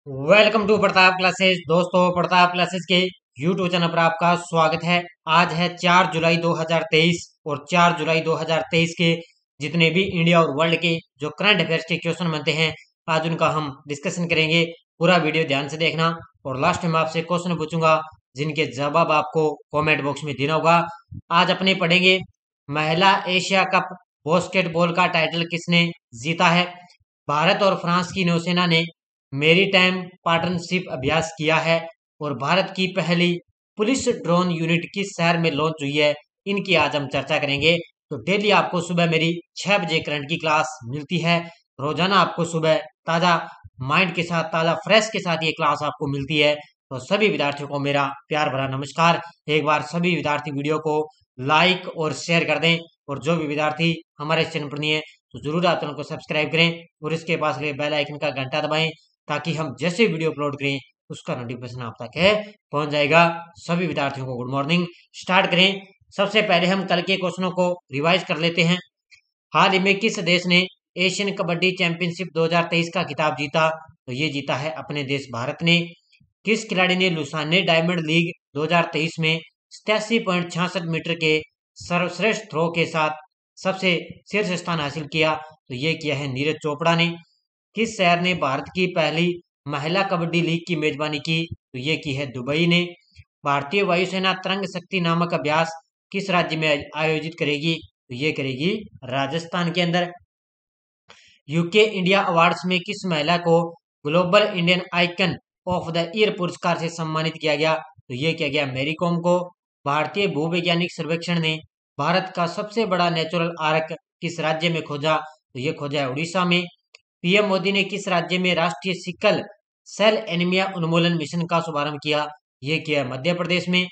Welcome to Pratap Classes. दोस्तों, Pratap Classes के YouTube channel पर आपका स्वागत है। आज है 4 जुलाई 2023 और 4 जुलाई 2023 के जितने भी इंडिया और वर्ल्ड के जो करंट अफेयर्स के क्वेश्चन बनते हैं, आज उनका हम डिस्कशन करेंगे। पूरा वीडियो ध्यान से देखना और लास्ट में आपसे क्वेश्चन पूछूंगा जिनके जवाब आपको कमेंट बॉक्स में देना होगा। आज अपने पढ़ेंगे महिला एशिया कप बास्केटबॉल का टाइटल किसने जीता है। भारत और फ्रांस की नौसेना ने मेरीटाइम पार्टनरशिप अभ्यास किया है और भारत की पहली पुलिस ड्रोन यूनिट किस शहर में लॉन्च हुई है, इनकी आज हम चर्चा करेंगे। तो डेली आपको सुबह मेरी 6 बजे करंट की क्लास मिलती है। रोजाना आपको सुबह ताज़ा माइंड के साथ, ताज़ा फ्रेश के साथ ये क्लास आपको मिलती है। तो सभी विद्यार्थियों को मेरा प्यार भरा नमस्कार। एक बार सभी विद्यार्थी वीडियो को लाइक और शेयर कर दें, और जो भी विद्यार्थी हमारे चैनल पर नहीं है तो जरूर आप चैनल को सब्सक्राइब करें और इसके पास लगे बेल आइकन का घंटा दबाएं, ताकि हम जैसे वीडियो अपलोड करें उसका नोटिफिकेशन आप तक है पहुंच जाएगा। सभी विद्यार्थियों को गुड मॉर्निंग। स्टार्ट करें। सबसे पहले हम कल के क्वेश्चनों को रिवाइज कर लेते हैं। हाल ही में किस देश ने एशियन कबड्डी चैंपियनशिप 2023 का खिताब जीता? तो ये जीता है अपने देश भारत ने। किस खिलाड़ी ने लुसाने डायमंड लीग 2023 में 87.66 मीटर के सर्वश्रेष्ठ थ्रो के साथ सबसे शीर्ष स्थान हासिल किया? तो ये किया है नीरज चोपड़ा ने। किस शहर ने भारत की पहली महिला कबड्डी लीग की मेजबानी की? तो ये की है दुबई ने। भारतीय वायुसेना तरंग शक्ति नामक अभ्यास किस राज्य में आयोजित करेगी? तो ये करेगी राजस्थान के अंदर। यूके इंडिया अवार्ड्स में किस महिला को global Indian icon of the year पुरस्कार से सम्मानित किया गया? तो ये किया गया मैरी कॉम को। भारतीय भूवैज्ञानिक सर्वेक्षण ने भारत का सबसे बड़ा नेचुरल आर्क किस राज्य में खोजा? तो ये खोजा है उड़ीसा में। पीएम मोदी ने किस राज्य में राष्ट्रीय सिकल सेल एनीमिया उन्मूलन मिशन का शुभारंभ किया? ये किया है मध्य प्रदेश में।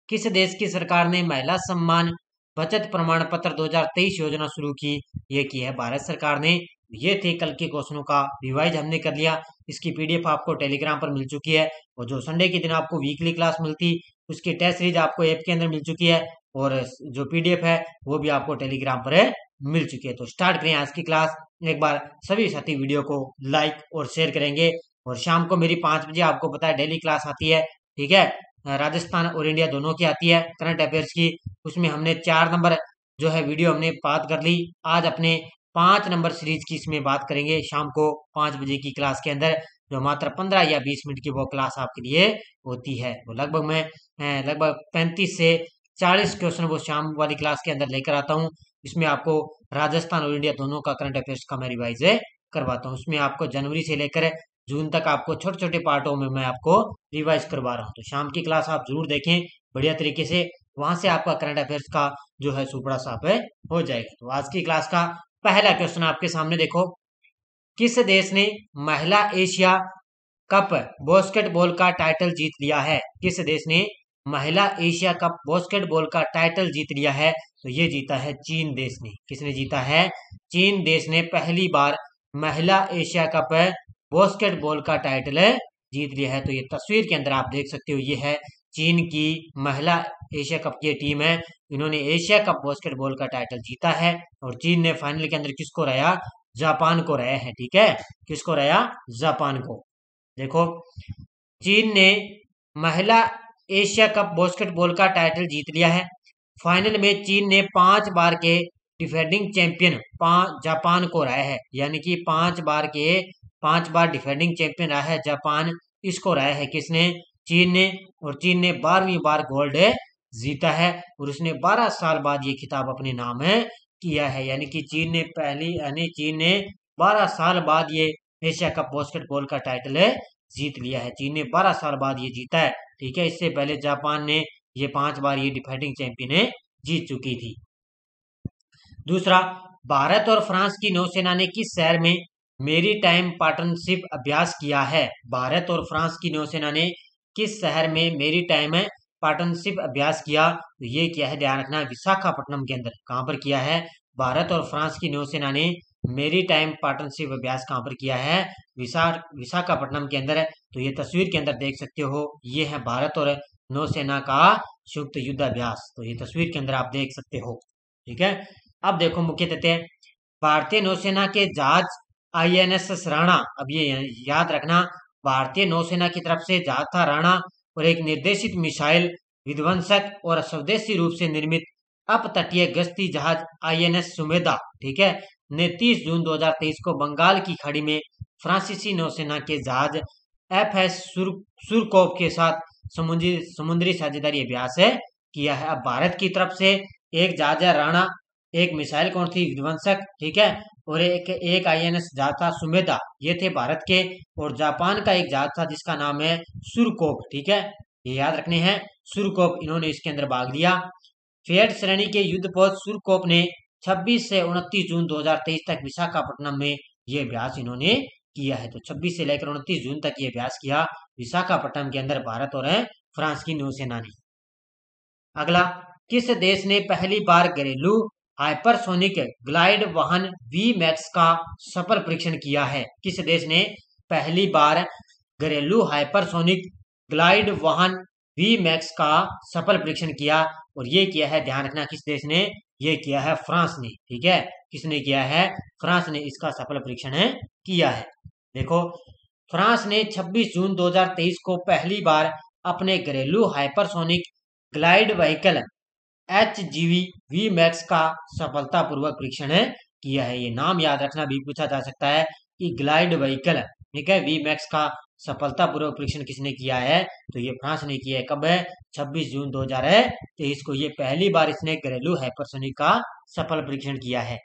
किस देश की सरकार ने महिला सम्मान बचत प्रमाण पत्र 2023 योजना शुरू की? ये की है भारत सरकार ने। ये थे कल के क्वेश्चनों का रिवाइज हमने कर लिया। इसकी पीडीएफ आपको टेलीग्राम पर मिल चुकी है, और जो संडे के दिन आपको वीकली क्लास मिलती उसकी टेस्ट सीरीज आपको ऐप के अंदर मिल चुकी है, और जो पीडीएफ है वो भी आपको टेलीग्राम पर मिल चुकी है। तो स्टार्ट करें आज की क्लास। एक बार सभी साथी वीडियो को लाइक और शेयर करेंगे। और शाम को मेरी 5 बजे आपको पता है डेली क्लास आती है, ठीक है। राजस्थान और इंडिया दोनों की आती है करंट अफेयर्स की। उसमें हमने 4 नंबर जो है वीडियो हमने बात कर ली। आज अपने 5 नंबर सीरीज की इसमें बात करेंगे शाम को 5 बजे की क्लास के अंदर, जो मात्र 15 या 20 मिनट की वो क्लास आपके लिए होती है। वो लगभग मैं लगभग 35 से 40 क्वेश्चन वो शाम वाली क्लास के अंदर लेकर आता हूँ। इसमें आपको राजस्थान और इंडिया दोनों का करंट अफेयर्स का मैं रिवाइज करवाता हूँ। उसमें आपको जनवरी से लेकर जून तक आपको छोटे छोटे पार्टों में मैं आपको रिवाइज करवा रहा हूँ। तो शाम की क्लास आप जरूर देखें बढ़िया तरीके से, वहां से आपका करंट अफेयर्स का जो है सुपड़ा साफ हो जाएगा। तो आज की क्लास का पहला क्वेश्चन आपके सामने देखो। किस देश ने महिला एशिया कप बास्केटबॉल का टाइटल जीत लिया है? किस देश ने महिला एशिया कप बास्केटबॉल का टाइटल जीत लिया है? तो ये जीता है चीन देश ने। किसने जीता है? चीन देश ने पहली बार महिला एशिया कप बास्केटबॉल का टाइटल जीत लिया है। तो ये तस्वीर के अंदर आप देख सकते हो, ये है चीन की महिला एशिया कप की टीम है। इन्होंने एशिया कप बास्केटबॉल का टाइटल जीता है, और चीन ने फाइनल के अंदर किसको हराया? जापान को हराया है, ठीक है। किसको हराया? जापान को। देखो, चीन ने महिला एशिया कप बास्केटबॉल का टाइटल जीत लिया है। फाइनल में चीन ने 5 बार के डिफेंडिंग चैंपियन जापान को हराया है, यानी कि 5 बार डिफेंडिंग चैंपियन रहा है जापान, इसको हराया है किसने? चीन ने। और चीन ने 12वीं बार गोल्ड जीता है, और उसने 12 साल बाद ये खिताब अपने नाम किया है। यानी कि चीन ने 12 साल बाद ये एशिया कप बास्केटबॉल का टाइटल जीत लिया है। चीन ने 12 साल बाद ये जीता है, ठीक है। इससे पहले जापान ने ये 5 बार ये डिफेंडिंग चैंपियन जीत चुकी थी। दूसरा, भारत और फ्रांस की नौसेना ने किस शहर में मेरी टाइम पार्टनरशिप अभ्यास किया है? भारत और फ्रांस की नौसेना ने किस शहर में मेरी टाइम पार्टनरशिप अभ्यास किया? तो ये किया है, ध्यान रखना, विशाखापट्टनम के अंदर। कहां पर किया है? भारत और फ्रांस की नौसेना ने मेरी टाइम पार्टनरशिप अभ्यास कहां पर किया है? विशाखापट्टनम के अंदर। तो ये तस्वीर के अंदर देख सकते हो, ये है भारत और नौसेना का संयुक्त युद्ध अभ्यास। तो ये तस्वीर के अंदर आप देख सकते हो, ठीक है। अब देखो मुख्य तथ्य। भारतीय नौसेना के जहाज आईएनएस राणा, अब ये याद रखना, भारतीय नौसेना की तरफ से जहाज था राणा और एक निर्देशित मिसाइल विध्वंसक और स्वदेशी रूप से निर्मित अपतटीय गश्ती जहाज INS सुमेधा, ठीक है, ने 30 जून 2023 को बंगाल की खाड़ी में फ्रांसीसी नौसेना के जहाज FS सुरकोप के साथ समुद्री साझेदारी अभ्यास किया है। अब भारत की तरफ से एक जहाज है राणा, एक मिसाइल कौन थी विध्वंसक, ठीक है, और एक INS जहाज था सुमेधा, ये थे भारत के। और जापान का एक जहाज था जिसका नाम है सुरकोप, ठीक है, ये याद रखने हैं, सुरकोप, इन्होंने इसके अंदर भाग लिया। फिएट श्रेणी के युद्धपोत सुरकोप ने 26 से 29 जून 2023 तक विशाखापट्टनम में ये अभ्यास इन्होंने किया है। तो 26 से लेकर 29 जून तक ये अभ्यास किया विशाखापट्टनम के अंदर भारत और फ्रांस की नौसेना ने। अगला, किस देश ने पहली बार घरेलू हाइपरसोनिक ग्लाइड वाहन VMAX का सफल परीक्षण किया है? किस देश ने पहली बार घरेलू हाइपरसोनिक ग्लाइड वाहन VMAX का सफल परीक्षण किया? और ये किया है, ध्यान रखना, किस देश ने? ये किया है फ्रांस ने, ठीक है, किसने किया है? फ्रांस ने इसका सफल परीक्षण किया है। देखो, फ्रांस ने 26 जून 2023 को पहली बार अपने घरेलू hypersonic glide vehicle HGV VMAX का सफलतापूर्वक परीक्षण किया है। ये नाम याद रखना, भी पूछा जा सकता है कि ग्लाइड व्हीकल, ठीक है, VMAX का सफलतापूर्वक परीक्षण किसने किया है? तो ये फ्रांस ने किया है। कब है? 26 जून 2023 को ये पहली बार इसने घरेलू हाइपरसोनिक का सफल परीक्षण किया है।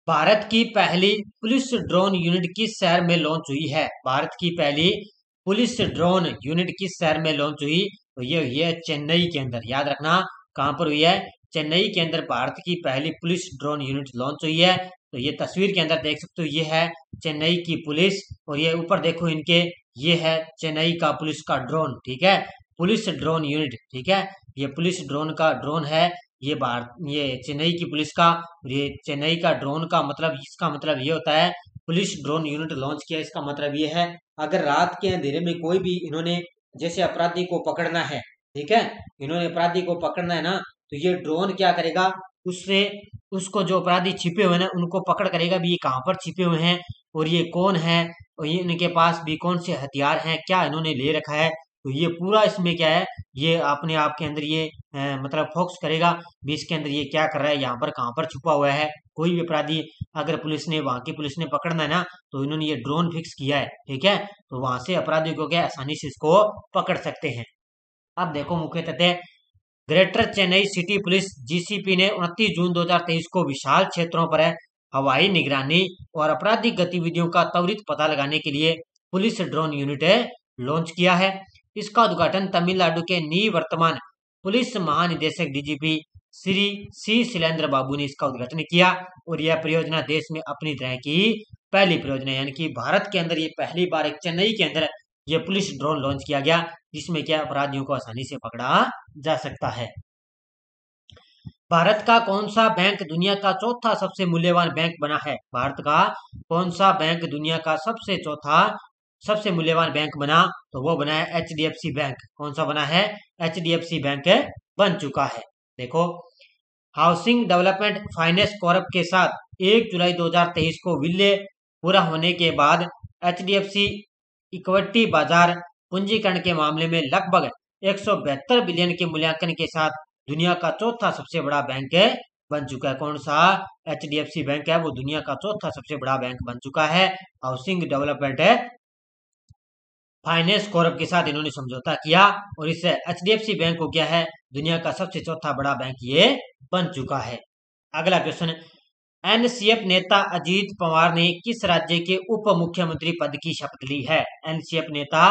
भारत की पहली पुलिस ड्रोन यूनिट किस शहर में लॉन्च हुई है? भारत की पहली पुलिस ड्रोन यूनिट किस शहर में लॉन्च हुई? तो ये हुई है चेन्नई के अंदर। याद रखना, कहां पर हुई है? चेन्नई के अंदर भारत की पहली पुलिस ड्रोन यूनिट लॉन्च हुई है। तो ये तस्वीर के अंदर देख सकते हो, ये है चेन्नई की पुलिस, और ये ऊपर देखो इनके, ये है चेन्नई का पुलिस का ड्रोन, ठीक है, पुलिस ड्रोन यूनिट, ठीक है, ये पुलिस ड्रोन का ड्रोन है, ये चेन्नई की पुलिस का। ये चेन्नई का ड्रोन का मतलब, इसका मतलब ये होता है, पुलिस ड्रोन यूनिट लॉन्च किया, इसका मतलब ये है अगर रात के अंधेरे में कोई भी इन्होंने जैसे अपराधी को पकड़ना है, ठीक है, इन्होंने अपराधी को पकड़ना है ना, तो ये ड्रोन क्या करेगा, उससे उसको जो अपराधी छिपे हुए हैं उनको पकड़ करेगा भी, ये कहाँ पर छिपे हुए हैं और ये कौन है, और ये इनके पास भी कौन से हथियार हैं, क्या इन्होंने ले रखा है। तो ये पूरा इसमें क्या है, ये अपने आप के अंदर ये मतलब फोकस करेगा भी, इसके अंदर ये क्या कर रहा है, यहाँ पर कहाँ पर छुपा हुआ है। कोई भी अपराधी अगर पुलिस ने, वहां की पुलिस ने पकड़ना है ना, तो इन्होंने ये ड्रोन फिक्स किया है, ठीक है, तो वहां से अपराधी को क्या आसानी से इसको पकड़ सकते हैं। अब देखो मुख्य तथ्य, greater Chennai city police GCP ने 29 जून 2023 को विशाल क्षेत्रों पर हवाई निगरानी और आपराधिक गतिविधियों का त्वरित पता लगाने के लिए पुलिस ड्रोन यूनिट लॉन्च किया है। इसका उद्घाटन तमिलनाडु के निवर्तमान पुलिस महानिदेशक DGP श्री C शैलेंद्र बाबू ने इसका उद्घाटन किया, और यह परियोजना देश में अपनी तरह की पहली परियोजना, यानी कि भारत के अंदर ये पहली बार एक चेन्नई के अंदर ये पुलिस ड्रोन लॉन्च किया गया, जिसमें क्या अपराधियों को आसानी से पकड़ा जा सकता है। भारत का कौन सा बैंक दुनिया का चौथा सबसे मूल्यवान बैंक बना है? भारत का कौन सा बैंक दुनिया का सबसे मूल्यवान बैंक बना? तो वो बना है HDFC बैंक। कौन सा बना है? HDFC बैंक बन चुका है। देखो, हाउसिंग डेवलपमेंट फाइनेंस कॉर्प के साथ 1 जुलाई 2023 को विलय पूरा होने के बाद HDFC इक्विटी बाजार पूंजीकरण के मामले में लगभग 172 बिलियन के मूल्यांकन के साथ दुनिया का चौथा सबसे बड़ा बैंक बन चुका है। कौन सा? HDFC बैंक है, वो दुनिया का चौथा सबसे बड़ा बैंक बन चुका है। हाउसिंग डेवलपमेंट फाइनेंस कॉर्प के साथ इन्होंने समझौता किया, और इससे HDFC बैंक को क्या है, दुनिया का सबसे चौथा बड़ा बैंक ये बन चुका है। अगला क्वेश्चन, NCF नेता अजीत पवार ने किस राज्य के उप मुख्यमंत्री पद की शपथ ली है? NCF नेता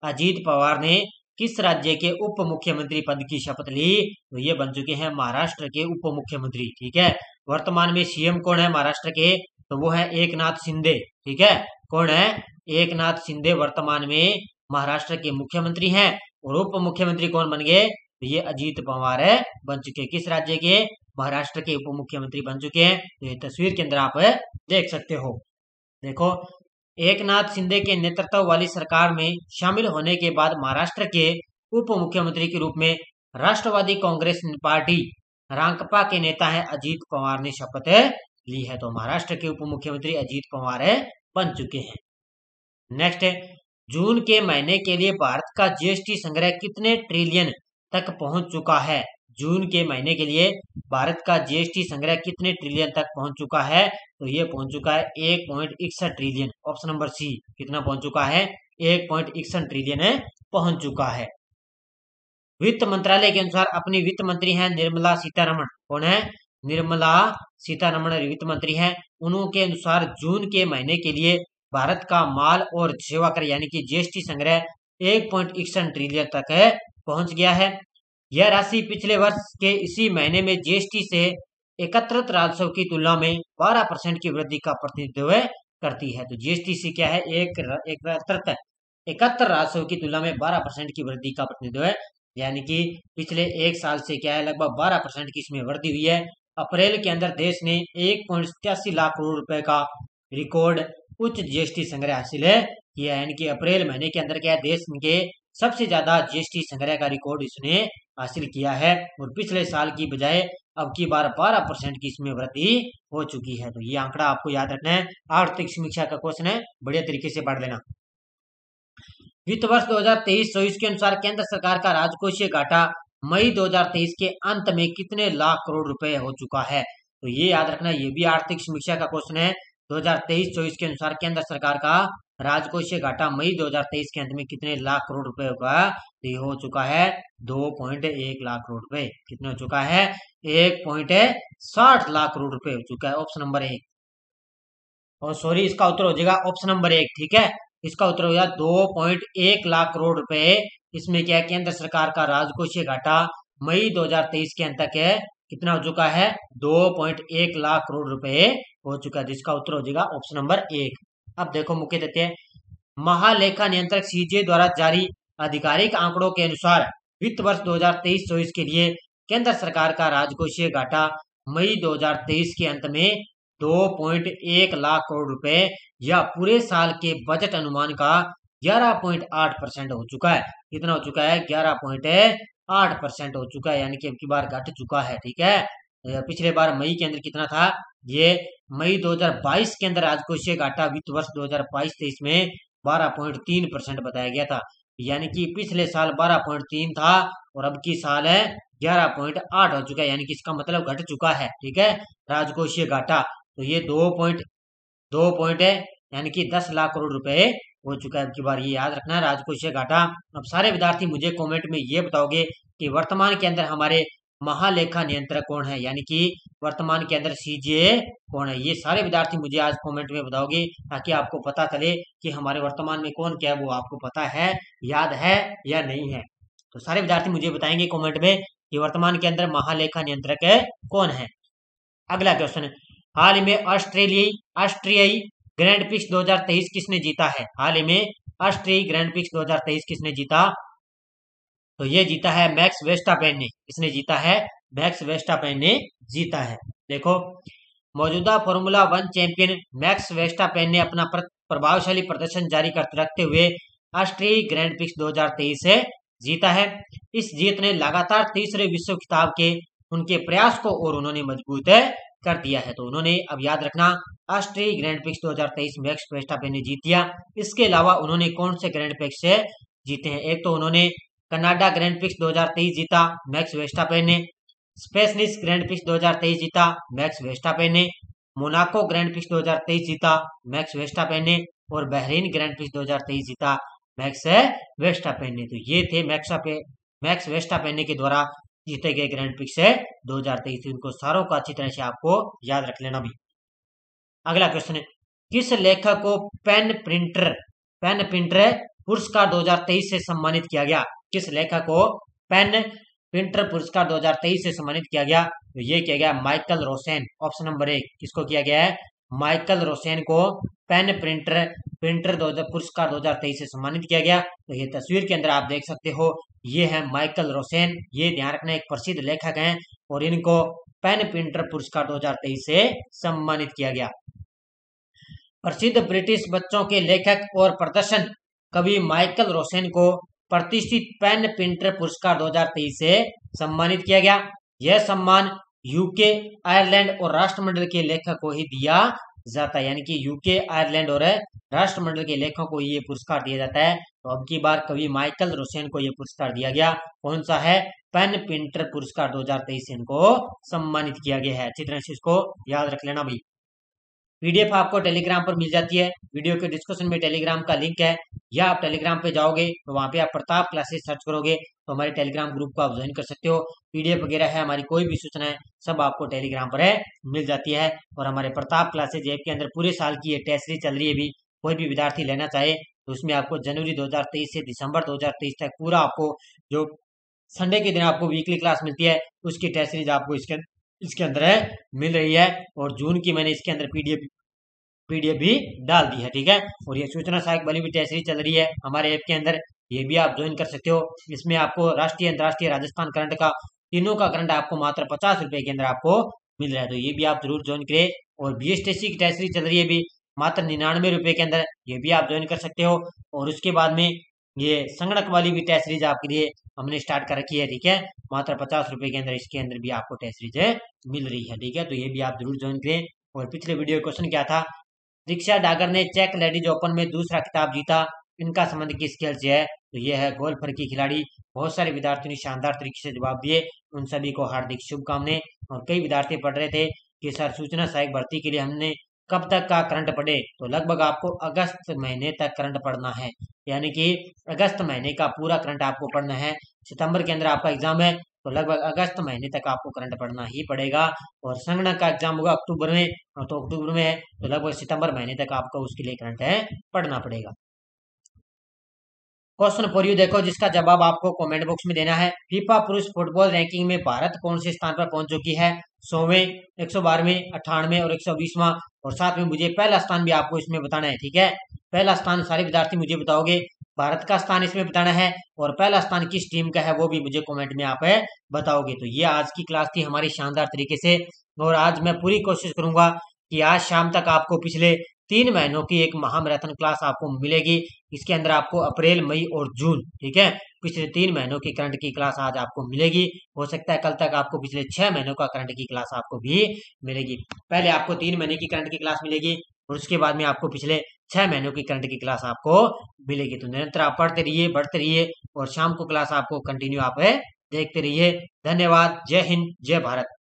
अजीत पवार ने किस राज्य के उप मुख्यमंत्री पद की शपथ ली? तो ये बन चुके हैं महाराष्ट्र के उप मुख्यमंत्री, ठीक है। वर्तमान में CM कौन है महाराष्ट्र के? तो वो है एकनाथ शिंदे, ठीक है। कौन है? एकनाथ शिंदे वर्तमान में महाराष्ट्र के मुख्यमंत्री हैं, और उप मुख्यमंत्री कौन बन गए? तो ये अजीत पवार बन चुके हैं। किस राज्य के? महाराष्ट्र के उप मुख्यमंत्री बन चुके हैं। तो ये तस्वीर के अंदर आप देख सकते हो। देखो, एकनाथ शिंदे के नेतृत्व वाली सरकार में शामिल होने के बाद महाराष्ट्र के उप मुख्यमंत्री के रूप में राष्ट्रवादी कांग्रेस पार्टी रांकपा के नेता है अजीत पवार ने शपथ ली है। तो महाराष्ट्र के उप मुख्यमंत्री अजीत पवार बन चुके हैं। नेक्स्ट है, जून के महीने के लिए भारत का जीएसटी संग्रह कितने ट्रिलियन तक पहुंच चुका है? जून के महीने के लिए भारत का जीएसटी संग्रह कितने ट्रिलियन तक पहुंच चुका है? तो ये पहुंच चुका है 1.61 ट्रिलियन। Option number C. कितना पहुंच चुका है? 1.61 ट्रिलियन है पहुंच चुका है। वित्त मंत्रालय के अनुसार अपनी वित्त मंत्री हैं निर्मला सीतारमण। कौन है? निर्मला सीतारमण वित्त मंत्री हैं। उनके अनुसार जून के महीने के लिए भारत का माल और सेवा कर यानी कि जीएसटी संग्रह 1.61 ट्रिलियन तक पहुंच गया है। यह राशि पिछले वर्ष के इसी महीने में जीएसटी से एकत्रित राजस्व की तुलना में 12% की वृद्धि का प्रतिनिधित्व करती है। तो जीएसटी से क्या है? एकत्र राजस्व की तुलना में 12% की वृद्धि का प्रतिनिधित्व है, यानी कि पिछले एक साल से क्या है? लगभग 12% की इसमें वृद्धि हुई है। अप्रैल के अंदर देश ने 1.87 लाख करोड़ रुपए का रिकॉर्ड उच्च जीएसटी संग्रह हासिल किया है, यानी कि अप्रैल महीने के अंदर क्या है? देश के सबसे ज्यादा जीएसटी संग्रह का रिकॉर्ड इसने हासिल किया है और पिछले साल की बजाय अब की बार 12% की इसमें वृद्धि हो चुकी है। तो ये आंकड़ा आपको याद रखना है। आर्थिक समीक्षा का क्वेश्चन है, बढ़िया तरीके से पढ़ लेना। वित्त वर्ष 2023-24 के अनुसार केंद्र सरकार का राजकोषीय घाटा मई 2023 के अंत में कितने लाख करोड़ रुपए हो चुका है? तो ये याद रखना, ये भी आर्थिक समीक्षा का क्वेश्चन है। 2023-24 के अनुसार केंद्र सरकार का राजकोषीय घाटा मई 2023 के अंत में कितने लाख करोड़ रुपए होगा? तो ये हो चुका है 2.1 लाख करोड़ रुपए। कितने हो चुका है? 1.60 लाख करोड़ रुपए हो चुका है। Option number 1। और सॉरी, इसका उत्तर हो जाएगा ऑप्शन नंबर 1। ठीक है, इसका उत्तर हो जाएगा 2.1 लाख करोड़ रुपए। इसमें क्या है? केंद्र सरकार का राजकोषीय घाटा मई 2023 के अंत तक है कितना हो चुका है? 2.1 लाख करोड़ रुपए हो चुका है, जिसका उत्तर हो जाएगा ऑप्शन नंबर 1। अब देखो मुख्य तथ्य, महालेखा नियंत्रक सीजे द्वारा जारी आधिकारिक आंकड़ों के अनुसार वित्त वर्ष 2023-24 के लिए केंद्र सरकार का राजकोषीय घाटा मई 2023 के अंत में 2.1 लाख करोड़ रुपए या पूरे साल के बजट अनुमान का 11.8% हो चुका है। कितना हो चुका है? 11.8% हो चुका है, यानी कि अब की बार घट चुका है। ठीक है, पिछले बार मई के अंदर कितना था? ये मई 2022 के अंदर राजकोषीय घाटा वित्त वर्ष 2022-23 में 12.3% बताया गया था, यानी कि पिछले साल 12.3 था और अब की साल है 11.8 हो चुका है, यानी कि इसका मतलब घट चुका है। ठीक है, राजकोषीय घाटा तो ये 2 पॉइंट है, यानी कि 10 लाख करोड़ रुपए हो चुका है अब की बार। ये याद रखना है राजकोषीय घाटा। अब सारे विद्यार्थी मुझे कमेंट में ये बताओगे कि वर्तमान के अंदर हमारे महालेखा नियंत्रक कौन है, यानी कि वर्तमान के अंदर सीजे कौन है। ये सारे विद्यार्थी मुझे आज कमेंट में बताओगे ताकि आपको पता चले कि हमारे वर्तमान में कौन क्या है, वो आपको पता है, याद है या नहीं है। तो सारे विद्यार्थी मुझे बताएंगे कमेंट में कि वर्तमान के अंदर महालेखा नियंत्रक है कौन है। अगला क्वेश्चन है, हाल ही में ऑस्ट्रियाई ग्रैंड प्रिक्स 2023 किसने जीता है? हाल ही में ऑस्ट्रियाई ग्रैंड प्रिक्स 2023 किसने जीता? तो ये जीता है मैक्स वेस्टापेन ने। किसने जीता है? मैक्स वेस्टापेन ने जीता है। देखो, मौजूदा फॉर्मूला 1 चैंपियन मैक्स वेस्टापेन ने अपना प्रभावशाली प्रदर्शन जारी रखते हुए ऑस्ट्रियाई ग्रैंड प्रिक्स 2023 से जीता है। इस जीत ने लगातार तीसरे विश्व खिताब के उनके प्रयास को और उन्होंने मजबूत कर दिया है। तो उन्होंने, अब याद रखना, ऑस्ट्रियाई ग्रैंड प्रिक्स 2023 मैक्स वेस्टापेन ने जीत दिया। इसके अलावा उन्होंने कौन से ग्रैंड प्रिक्स से जीते हैं? एक तो उन्होंने कनाडा ग्रैंड प्रिक्स 2023 जीता मैक्स वेस्टापेन ने, स्पेनिश ग्रैंड प्रिक्स 2023 जीता मैक्स वेस्टापेन ने, मोनाको ग्रैंड प्रिक्स 2023 जीता मैक्स वेस्टापेन ने और बहरीन ग्रैंड प्रिक्स 2023 जीता मैक्स वेस्टापेन ने। तो ये थे मैक्स वेस्टापेन के द्वारा जीते गए ग्रैंड प्रिक्स 2023। इनको सारों को अच्छी तरह से आपको याद रख लेना भी। अगला क्वेश्चन है, किस लेखक को पेन प्रिंटर पुरस्कार 2023 से सम्मानित किया गया? किस लेखक को पेन प्रिंटर पुरस्कार 2023 से सम्मानित किया गया? तो ये किया गया माइकल रोसेन। Option number 1। किसको किया गया है? माइकल रोसेन को पेन प्रिंटर पुरस्कार 2023 से सम्मानित किया गया। तो ये तस्वीर के अंदर आप देख सकते हो, ये है माइकल रोसेन। ये ध्यान रखना, एक प्रसिद्ध लेखक हैं और इनको पेन प्रिंटर पुरस्कार 2023 से सम्मानित किया गया। प्रसिद्ध ब्रिटिश बच्चों के लेखक और प्रदर्शन कवि माइकल रोसेन को प्रतिष्ठित पेन प्रिंटर पुरस्कार 2023 से सम्मानित किया गया। यह सम्मान यूके, आयरलैंड और राष्ट्रमंडल के लेखक को ही दिया जाता है, यानी कि यूके, आयरलैंड और राष्ट्रमंडल के लेखकों को ये पुरस्कार दिया जाता है। तो अब की बार कवि माइकल रोसेन को ये पुरस्कार दिया गया। कौन सा है? पेन पेंटर पुरस्कार 2023 से इनको सम्मानित किया गया है। अच्छी तरह से इसको याद रख लेना भाई। पीडीएफ आपको टेलीग्राम पर मिल जाती है। वीडियो के डिस्क्रिप्शन में टेलीग्राम का लिंक है, या आप टेलीग्राम पे जाओगे तो वहाँ पे आप प्रताप क्लासेस सर्च करोगे तो हमारे टेलीग्राम ग्रुप को आप ज्वाइन कर सकते हो। पीडीएफ वगैरह है, हमारी कोई भी सूचना है, सब आपको टेलीग्राम पर है मिल जाती है। और हमारे प्रताप क्लासेज ऐप के अंदर पूरे साल की ये टेस्ट सीरीज चल रही है। भी कोई भी विद्यार्थी लेना चाहे तो उसमें आपको जनवरी 2023 से दिसंबर 2023 तक पूरा आपको जो संडे के दिन आपको वीकली क्लास मिलती है उसकी टेस्ट सीरीज आपको इसके अंदर है मिल रही है। और जून की मैंने इसके अंदर पीडीएफ भी डाल दी है, ठीक है। और ये सूचना सहायक वाली भी टेस्ट सीरीज चल रही है हमारे ऐप के अंदर, ये भी आप ज्वाइन कर सकते हो। इसमें आपको राष्ट्रीय, अंतर्राष्ट्रीय, राजस्थान करंट का तीनों का करंट आपको मात्र 50 रुपए के अंदर आपको मिल रहा है, तो ये भी आप जरूर ज्वाइन करें। और बीएसटीसी की टेस्ट सीरीज चल रही है भी मात्र 99 रुपए के अंदर, ये भी आप ज्वाइन कर सकते हो। और उसके बाद में ये संगणक वाली भी टेस्ट सीरीज आपके लिए हमने स्टार्ट कर रखी है, ठीक है। मात्र 50 रुपए के अंदर इसके अंदर भी आपको टेस्ट सीरीज मिल रही है, ठीक है। तो ये भी आप जरूर ज्वाइन करें। और पिछले वीडियो क्वेश्चन क्या था? दीक्षा डागर ने चेक लेडीज ओपन में दूसरा खिताब जीता, इनका संबंध किस खेल से है? तो ये है गोल्फर की खिलाड़ी। बहुत सारे विद्यार्थियों ने शानदार तरीके से जवाब दिए, उन सभी को हार्दिक शुभकामनाएं। और कई विद्यार्थी पढ़ रहे थे कि सर सूचना सहायक भर्ती के लिए हमने कब तक का करंट पढ़े? तो लगभग आपको अगस्त महीने तक करंट पढ़ना है, यानी कि अगस्त महीने का पूरा करंट आपको पढ़ना है। सितंबर के अंदर आपका एग्जाम है, तो लगभग अगस्त महीने तक आपको करंट पढ़ना ही पड़ेगा। और संगणक का एग्जाम होगा अक्टूबर में, तो अक्टूबर में है तो लगभग सितंबर महीने तक आपको उसके लिए करंट है पढ़ना पड़ेगा। क्वेश्चन फॉर यू देखो, जिसका जवाब आपको कमेंट बॉक्स में देना है। फीफा पुरुष फुटबॉल रैंकिंग में भारत कौन से स्थान पर पहुंच चुकी है? 100वें, 112वें, 98वें और 120वां। और साथ में मुझे पहला स्थान भी आपको इसमें बताना है, ठीक है। पहला स्थान सारे विद्यार्थी मुझे बताओगे, भारत का स्थान इसमें बताना है। और पहला स्थान किस टीम का है वो भी मुझे कमेंट में आप बताओगे। तो ये आज की क्लास थी हमारी शानदार तरीके से। और आज मैं पूरी कोशिश करूंगा कि आज शाम तक आपको पिछले 3 महीनों की एक महामैराथन क्लास आपको मिलेगी। इसके अंदर आपको अप्रैल, मई और जून, ठीक है, पिछले 3 महीनों की करंट की क्लास आज आपको मिलेगी। हो सकता है कल तक आपको पिछले 6 महीनों का करंट की क्लास आपको भी मिलेगी। पहले आपको 3 महीने की करंट की क्लास मिलेगी और उसके बाद में आपको पिछले 6 महीनों की करंट की क्लास आपको मिलेगी। तो निरंतर आप पढ़ते रहिए, बढ़ते रहिए और शाम को क्लास आपको कंटिन्यू आप देखते रहिए। धन्यवाद। जय हिंद, जय भारत।